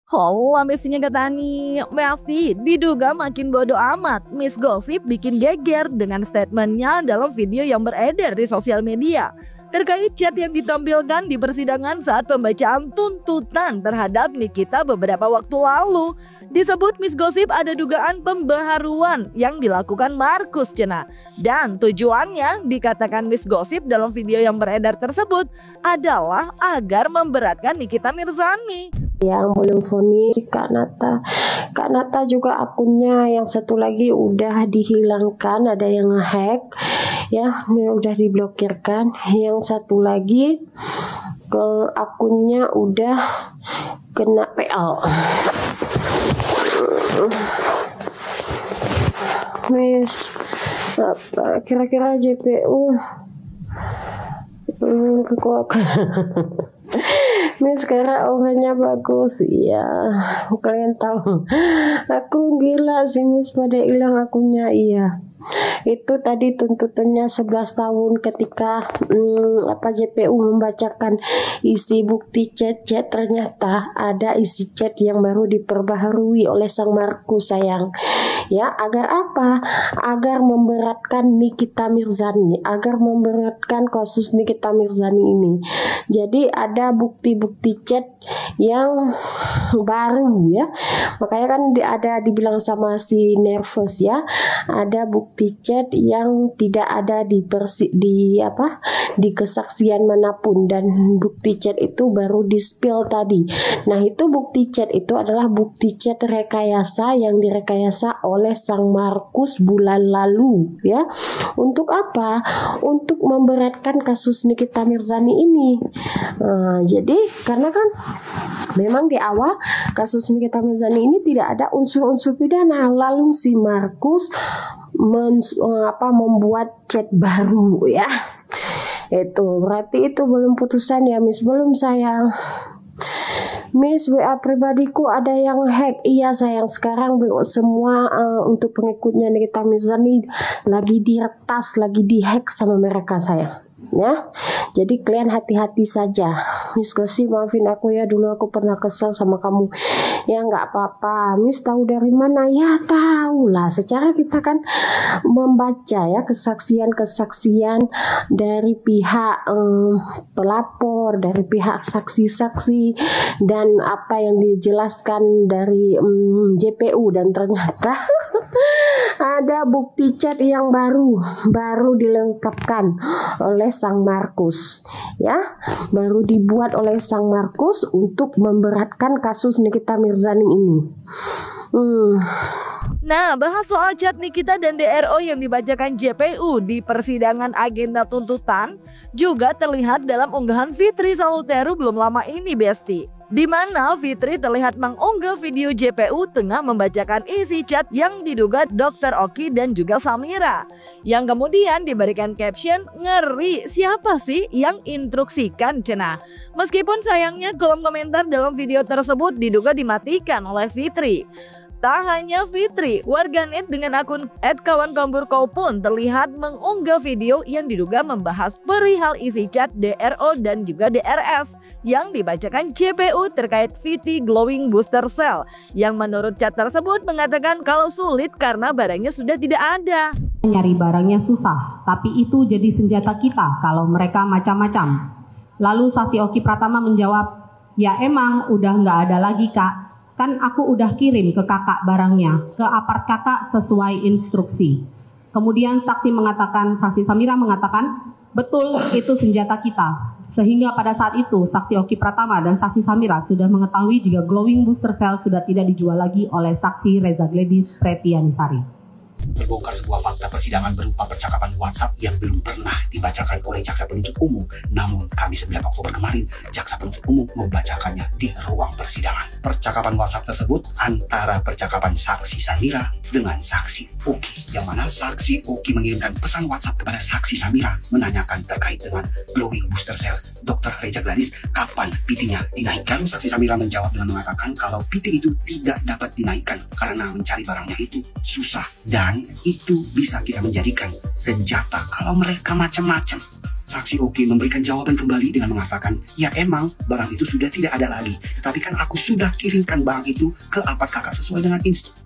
Hola mesinya Katani, Besti diduga makin bodoh amat. Miss Gosip bikin geger dengan statementnya dalam video yang beredar di sosial media terkait chat yang ditampilkan di persidangan saat pembacaan tuntutan terhadap Nikita beberapa waktu lalu. Disebut Miss Gosip ada dugaan pembaharuan yang dilakukan Markus Cena. Dan tujuannya dikatakan Miss Gosip dalam video yang beredar tersebut adalah agar memberatkan Nikita Mirzani. Yang belum vonis Kak Nata juga akunnya yang satu lagi udah dihilangkan, ada yang ngehack ya, ini udah diblokirkan. Yang satu lagi akunnya udah kena PL. Miss apa kira-kira JPU Miss sekarang orangnya bagus ya, kalian tahu aku gila sih Miss pada hilang akunnya. Iya, itu tadi tuntutannya 11 tahun ketika JPU membacakan isi bukti chat ternyata ada isi chat yang baru diperbaharui oleh sang Markus sayang ya. Agar apa? Agar memberatkan Nikita Mirzani, agar memberatkan kasus Nikita Mirzani ini. Jadi ada bukti-bukti chat yang baru ya, makanya kan ada dibilang sama si Nervous ya, ada bukti chat yang tidak ada di kesaksian manapun, dan bukti chat itu baru di spill tadi. Nah itu bukti chat itu adalah bukti chat rekayasa yang direkayasa oleh sang Markus bulan lalu ya. Untuk apa? Untuk memberatkan kasus Nikita Mirzani ini. Jadi karena kan memang di awal kasus Nikita Mirzani ini tidak ada unsur-unsur pidana, lalu si Markus membuat chat baru ya. Itu berarti itu belum putusan ya Miss, belum sayang. Miss, WA pribadiku ada yang hack. Iya sayang, sekarang semua untuk pengikutnya Nikita Mirzani lagi diretas, lagi dihack sama mereka sayang ya. Jadi kalian hati-hati saja. Miss Gosip maafin aku ya, dulu aku pernah kesel sama kamu ya. Nggak apa-apa. Miss tahu dari mana? Ya tahu lah, secara kita kan membaca ya kesaksian dari pihak pelapor, dari pihak saksi-saksi, dan apa yang dijelaskan dari JPU, dan ternyata ada bukti chat yang baru dilengkapkan oleh sang Markus ya, baru dibuat oleh sang Markus untuk memberatkan kasus Nikita Mirzani ini. Nah, bahas soal chat Nikita dan DRO yang dibacakan JPU di persidangan agenda tuntutan juga terlihat dalam unggahan Fitri Salutero belum lama ini Besti, di mana Fitri terlihat mengunggah video JPU tengah membacakan isi chat yang diduga Dr. Oki dan juga Samira, yang kemudian diberikan caption ngeri siapa sih yang instruksikan Cena. Meskipun sayangnya kolom komentar dalam video tersebut diduga dimatikan oleh Fitri. Tak hanya Fitri, warganet dengan akun @kawankomburko pun terlihat mengunggah video yang diduga membahas perihal isi chat DRO dan juga DRS yang dibacakan JPU terkait VT Glowing Booster Cell, yang menurut chat tersebut mengatakan kalau sulit karena barangnya sudah tidak ada. Nyari barangnya susah, tapi itu jadi senjata kita kalau mereka macam-macam. Lalu Saksi Oki Pratama menjawab, ya emang udah nggak ada lagi kak. Kan aku udah kirim ke kakak barangnya, ke apart kakak sesuai instruksi. Kemudian saksi Samira mengatakan, betul itu senjata kita. Sehingga pada saat itu saksi Oki Pratama dan saksi Samira sudah mengetahui jika glowing booster cell sudah tidak dijual lagi oleh saksi Reza Gladys Pretianisari. Terbongkar sebuah fakta persidangan berupa percakapan WhatsApp yang belum pernah dibacakan oleh Jaksa Penuntut Umum. Namun, Kamis 9 Oktober kemarin, Jaksa Penuntut Umum membacakannya di ruang persidangan. Percakapan WhatsApp tersebut antara percakapan saksi Samira dengan saksi Oki, yang mana saksi Oki mengirimkan pesan WhatsApp kepada saksi Samira menanyakan terkait dengan glowing booster cell Dr. Reza Gladys, kapan PT-nya dinaikkan. Saksi Samira menjawab dengan mengatakan kalau PT itu tidak dapat dinaikkan karena mencari barangnya itu susah, dan itu bisa kita menjadikan senjata kalau mereka macam-macam. Saksi Oki memberikan jawaban kembali dengan mengatakan, ya emang barang itu sudah tidak ada lagi. Tapi kan aku sudah kirimkan barang itu ke Alphard kakak sesuai dengan instruksi.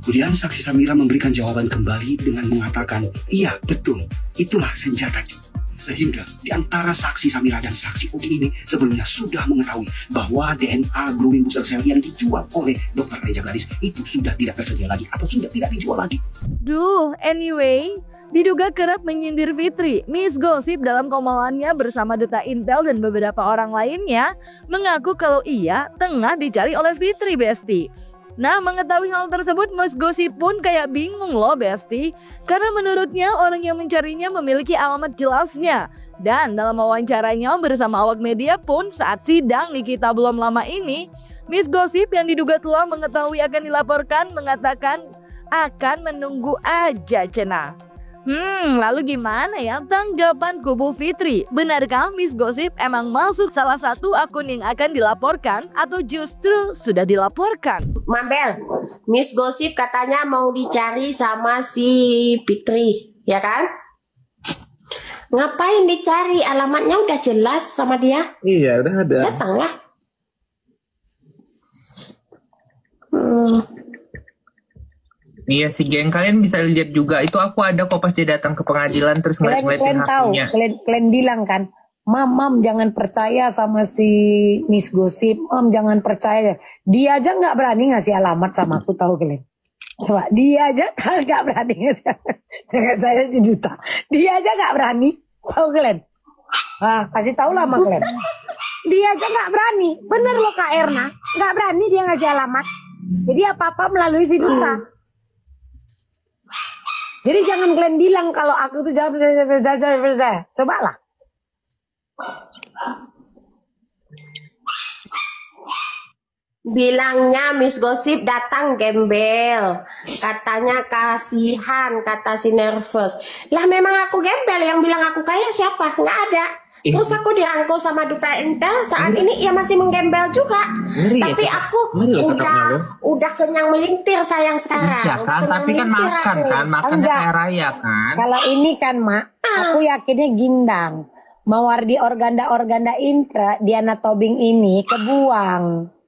Kemudian saksi Samira memberikan jawaban kembali dengan mengatakan, iya betul, itulah senjata itu. Sehingga di antara saksi Samira dan saksi Oki ini sebelumnya sudah mengetahui bahwa DNA glowing booster cell yang dijual oleh Dr. Reja Gladys itu sudah tidak tersedia lagi atau sudah tidak dijual lagi. Anyway, diduga kerap menyindir Fitri. Miss Gossip dalam komalannya bersama Duta Intel dan beberapa orang lainnya mengaku kalau ia tengah dicari oleh Fitri, Besti. Nah, mengetahui hal tersebut, Miss Gossip pun kayak bingung loh, Besti. Karena menurutnya orang yang mencarinya memiliki alamat jelasnya. Dan dalam wawancaranya bersama awak media pun saat sidang Nikita belum lama ini, Miss Gossip yang diduga telah mengetahui akan dilaporkan mengatakan akan menunggu aja cenah. Lalu gimana ya tanggapan kubu Fitri? Benarkah Miss Gossip emang masuk salah satu akun yang akan dilaporkan atau justru sudah dilaporkan? Mambel, Miss Gossip katanya mau dicari sama si Fitri, ya kan? Ngapain dicari? Alamatnya udah jelas sama dia. Iya, udah ada. Datanglah. Iya sih geng, kalian bisa lihat juga itu aku ada kok pas dia datang ke pengadilan terus ngeliat-ngeliatin HP-nya. Kalian bilang kan, Mam jangan percaya sama si Miss Gossip, Mam jangan percaya. Dia aja nggak berani ngasih alamat sama aku, tahu kalian? Coba, dia aja nggak berani ngasih alamat. Dengan saya si Duta, dia aja nggak berani, tahu kalian? Kasih tahu lah sama kalian. Dia aja nggak berani, bener loh Kak Erna, nggak berani dia ngasih alamat. Jadi apa-apa melalui si Duta. Jadi jangan kalian bilang kalau aku tuh jangan percaya. Cobalah. Bilangnya Miss Gossip datang gembel. Katanya kasihan, kata si nervous. Lah memang aku gembel, yang bilang aku kaya siapa? Nggak ada. Terus aku dirangkul sama Duta Intel saat ini ya masih menggembel juga. Tapi aku udah kenyang melintir sayang sekarang. Iya kan, tapi kan makannya kayak raya kan. Kalau ini kan Mak, aku yakinnya gindang. Mawar di organda intra Diana Tobing ini kebuang.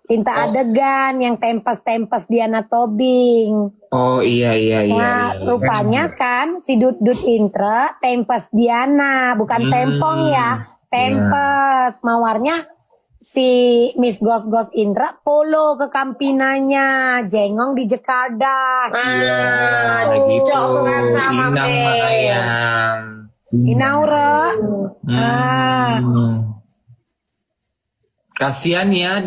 Cinta adegan yang tempes Diana Tobing. Oh iya. Nah, rupanya kan si Dut Intra tempes Diana, bukan tempong ya. Tempes. Mawarnya si Miss Gos Indra polo ke Kampinanya, jengong di Jakarta. Gitu. Inang ayam. Inaura. Kasian ya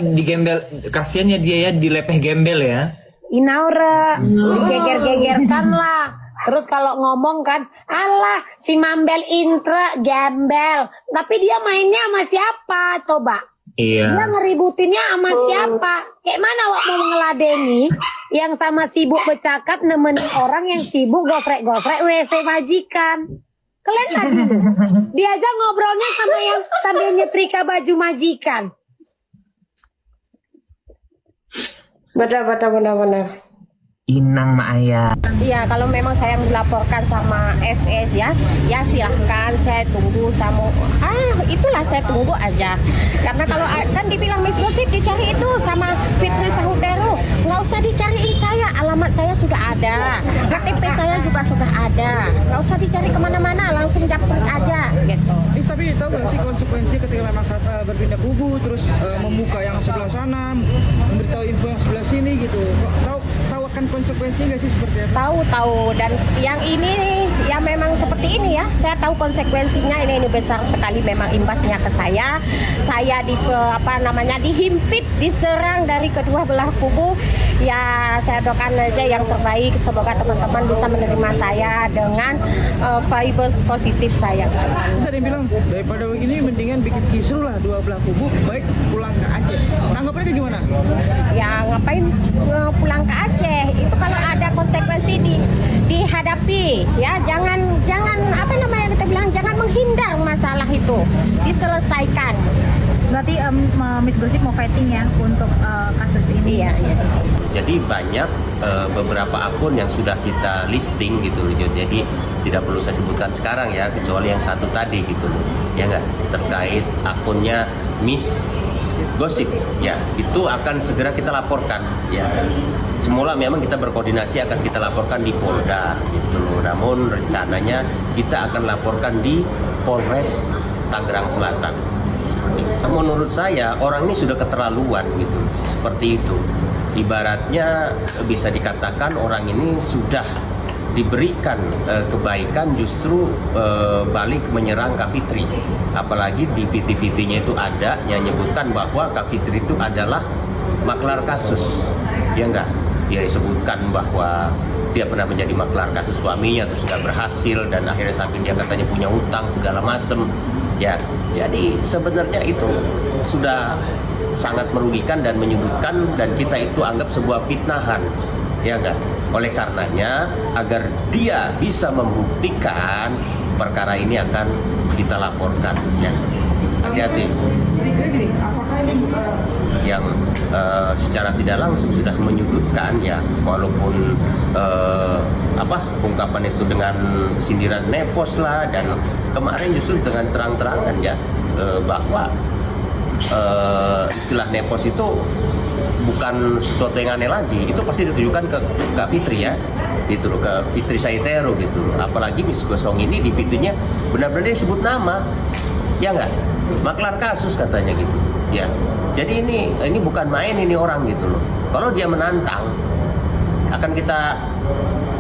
dia ya dilepeh gembel ya. Inaura, digeger-gegerkan lah. Terus kalau ngomong kan, alah si Mambel Intra gembel. Tapi dia mainnya sama siapa? Coba. Iya. Dia ngeributinnya sama siapa? Kayak mana wak mau ngeladeni yang sama sibuk bercakap nemenin orang yang sibuk gosrek-gosrek WC majikan. Kalian tadi dia aja ngobrolnya sama yang sambil nyetrika baju majikan. Benar. Inang mak ayah. Iya, kalau memang saya dilaporkan sama FS ya silahkan saya tunggu sama itulah saya tunggu aja. Karena kalau kan dibilang Miss Gossip dicari itu sama Fitri Sahutero, nggak usah dicariin saya, alamat saya sudah ada, KTP saya juga sudah ada, nggak usah dicari kemana-mana, langsung japri aja gitu. Tapi tahu nggak sih konsekuensi ketika memang saat berpindah kubu terus membuka yang sebelah sana, memberitahu info yang sebelah sini gitu, tahu akan konsekuensi nggak sih seperti apa? Tahu dan yang ini ya memang seperti ini ya, saya tahu konsekuensinya ini besar sekali, memang imbasnya ke saya dihimpit, diserang dari kedua belah kubu. Ya saya doakan aja yang terbaik, semoga teman-teman bisa menerima saya dengan vibes positif saya. Terus ada yang bilang daripada begini mendingan bikin kisruh lah dua belah kubu, baik pulang ke Aceh. Tanggapannya gimana? Ya ngapain pulang ke Aceh? Itu kalau ada konsekuensi dihadapi ya, jangan apa namanya kita bilang, jangan menghindar masalah itu, diselesaikan. Berarti Miss Gosip mau fighting ya untuk kasus ini? Iya. Jadi banyak beberapa akun yang sudah kita listing gitu loh. Jadi tidak perlu saya sebutkan sekarang ya, kecuali yang satu tadi gitu loh. Ya nggak, terkait akunnya Miss Gosip ya, itu akan segera kita laporkan ya. Semula memang kita berkoordinasi akan kita laporkan di Polda gitu loh. Namun rencananya kita akan laporkan di Polres Tangerang Selatan. Menurut saya orang ini sudah keterlaluan gitu, seperti itu. Ibaratnya bisa dikatakan orang ini sudah diberikan kebaikan justru balik menyerang Kak Fitri. Apalagi di VT-VT-nya itu ada yang menyebutkan bahwa Kak Fitri itu adalah maklar kasus. Ya enggak? Dia disebutkan bahwa dia pernah menjadi maklar kasus suaminya, terus sudah berhasil dan akhirnya sampai dia katanya punya utang segala macam. Ya, jadi sebenarnya itu sudah sangat merugikan dan menyudutkan dan kita itu anggap sebuah fitnahan. Ya enggak? Oleh karenanya agar dia bisa membuktikan perkara ini akan kita laporkan ya. Hati-hati. Yang secara tidak langsung sudah menyudutkan ya, walaupun ungkapan itu dengan sindiran nepos lah, dan kemarin justru dengan terang-terangan ya bahwa istilah nepos itu bukan sesuatu yang aneh lagi, itu pasti ditujukan ke Kak Fitri ya, gitu loh, ke Fitri Saitero gitu loh. Apalagi Miss Gosong ini di videonya benar-benar disebut nama, ya nggak, maklar kasus katanya gitu, ya. Jadi ini bukan main ini orang gitu loh. Kalau dia menantang, akan kita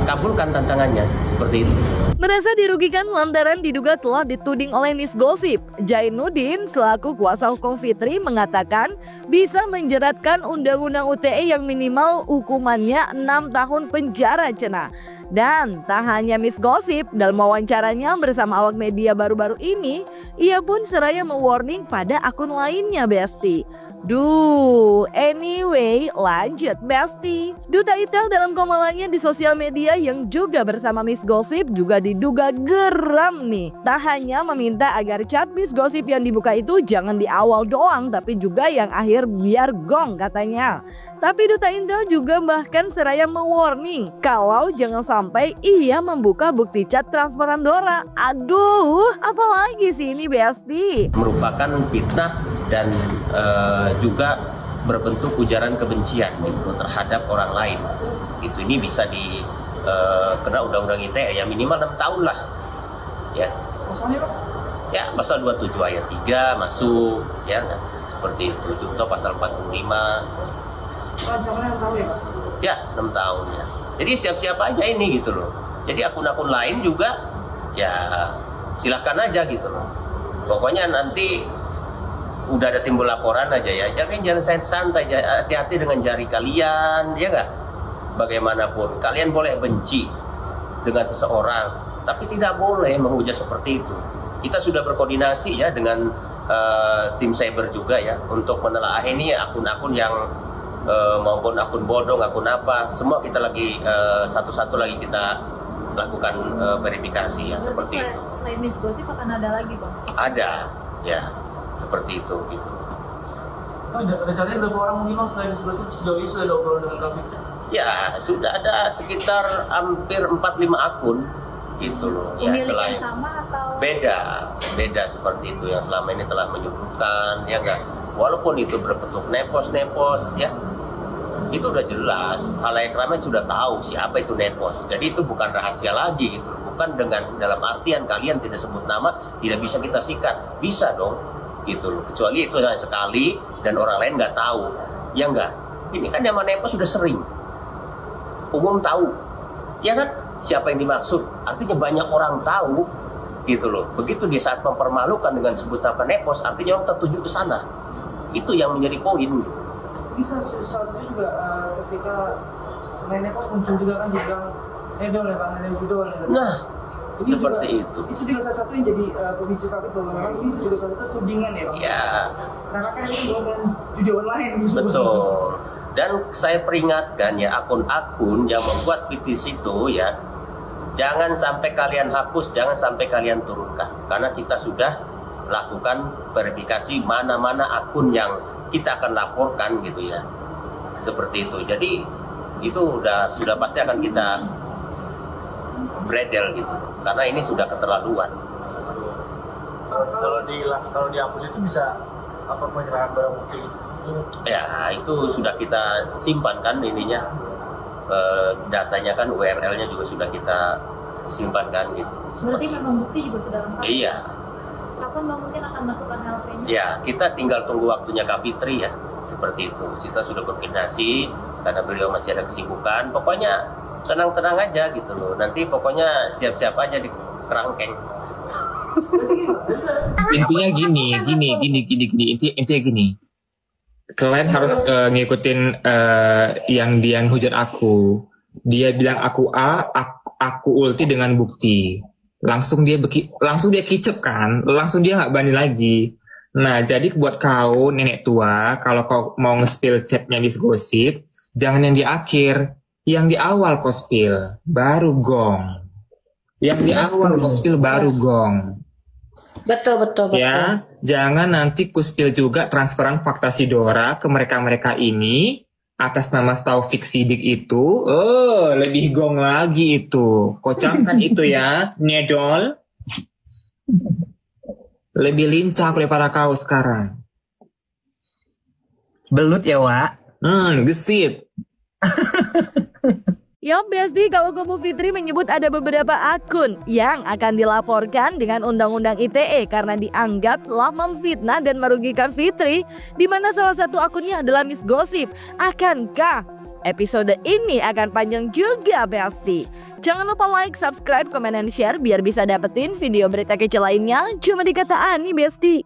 kabulkan tantangannya seperti itu. Merasa dirugikan lantaran diduga telah dituding oleh Miss Gosip, Jainuddin selaku kuasa hukum Fitri mengatakan bisa menjeratkan undang-undang UTE yang minimal hukumannya 6 tahun penjara cenah. Dan tak hanya Miss Gosip, dalam wawancaranya bersama awak media baru-baru ini, ia pun seraya mewarning pada akun lainnya, Besti. Anyway, lanjut Besti. Duta Itel dalam komalannya di sosial media yang juga bersama Miss Gosip juga diduga geram nih. Tak hanya meminta agar chat Miss Gosip yang dibuka itu jangan di awal doang, tapi juga yang akhir biar gong katanya. Tapi Duta Intel juga bahkan seraya mewarning kalau jangan sampai ia membuka bukti chat transferan Dora. Aduh, apalagi sih ini Besti? Merupakan fitnah dan juga berbentuk ujaran kebencian gitu, terhadap orang lain. Itu ini bisa kena undang-undang ITE ya, minimal 6 tahun lah. Ya. Ya, pasal 27 ayat 3 masuk ya, seperti itu. Contoh pasal 45. Ya, 6 tahun ya. Jadi siap-siap aja ini gitu loh. Jadi akun-akun lain juga ya silahkan aja gitu loh. Pokoknya nanti udah ada timbul laporan aja ya, jangan santai, hati-hati dengan jari kalian, ya nggak? Bagaimanapun kalian boleh benci dengan seseorang, tapi tidak boleh menghujat seperti itu. Kita sudah berkoordinasi ya dengan tim cyber juga ya untuk menelaah ini akun-akun yang maupun akun bodong, akun apa, semua kita lagi satu-satu lagi kita lakukan verifikasi ya. Berarti seperti itu. Selain Miss Gosip akan ada lagi Bang? Ada ya. Seperti itu gitu. Rencananya berapa orang minimal selain Miss Gosip sejauh ini sudah ada obrolan dengan Kak Fitri? Ya sudah ada sekitar hampir 4-5 akun gitu loh. Ya, selain yang sama atau beda seperti itu yang selama ini telah menyudutkan ya enggak. Walaupun itu berbentuk nepos ya. Itu udah jelas, halayak ramai sudah tahu siapa itu nepos. Jadi itu bukan rahasia lagi gitu. Bukan dengan dalam artian kalian tidak sebut nama tidak bisa kita sikat. Bisa dong. Gitu loh, kecuali itu hanya sekali dan orang lain nggak tahu, ya enggak. Ini kan yang nepos sudah sering, umum tahu, ya kan? Siapa yang dimaksud? Artinya banyak orang tahu, gitu loh. Begitu dia saat mempermalukan dengan sebut nama nepos, artinya orang tertuju ke sana. Itu yang menjadi poin. Bisa salah satu juga ketika selain nepos muncul juga kan dibilang edol ya Pak, edol. Nah. Itu seperti juga, itu juga salah satu yang jadi pemicu kaget bahwa memang ini juga salah satu tudingan ya Pak. Ya. Karena kan ini bukan judi online gitu. Betul. Dan saya peringatkan ya akun-akun yang membuat petisi itu ya, jangan sampai kalian hapus, jangan sampai kalian turunkan, karena kita sudah lakukan verifikasi mana-mana akun yang kita akan laporkan gitu ya. Seperti itu. Jadi itu sudah pasti akan kita bredel gitu. Karena ini sudah keterlaluan. Kalau dihapus itu bisa apa, penyerahan barang bukti? Ya, itu sudah kita simpan kan ininya. Datanya kan, URL-nya juga sudah kita simpan kan gitu. Berarti memang bukti juga sudah lengkap? Iya. Kapan Bang mungkin akan masukkan LP-nya? Ya, kita tinggal tunggu waktunya Kak Fitri ya. Seperti itu. Kita sudah berkoordinasi karena beliau masih ada kesibukan. Pokoknya tenang-tenang aja gitu loh. Nanti pokoknya siap-siap aja di kerangkeng. Intinya gini. Intinya gini. Kalian harus ngikutin yang dia hujat aku. Dia bilang aku A, aku ulti dengan bukti. Langsung dia kicep kan, langsung dia nggak berani lagi. Nah, jadi buat kau nenek tua, kalau kau mau nge-spill chatnya Miss Gosip, jangan yang di akhir, yang di awal kau spill, baru gong. Yang di awal kau spill baru gong. Betul. Ya, jangan nanti ku spill juga transferan fakta Sidora ke mereka ini atas nama Taufik Sidik itu. Oh, lebih gong lagi itu. Kocamkan itu ya, Nedol. Lebih lincah daripada kau sekarang. Belut ya, Wak? Gesit. Yup, Besti, kalau kubu Fitri menyebut ada beberapa akun yang akan dilaporkan dengan Undang-Undang ITE karena dianggap telah memfitnah dan merugikan Fitri, di mana salah satu akunnya adalah Miss Gosip. Akankah episode ini akan panjang juga, Besti? Jangan lupa like, subscribe, komen, dan share biar bisa dapetin video berita kecil lainnya cuma di Kata Ani, Besti.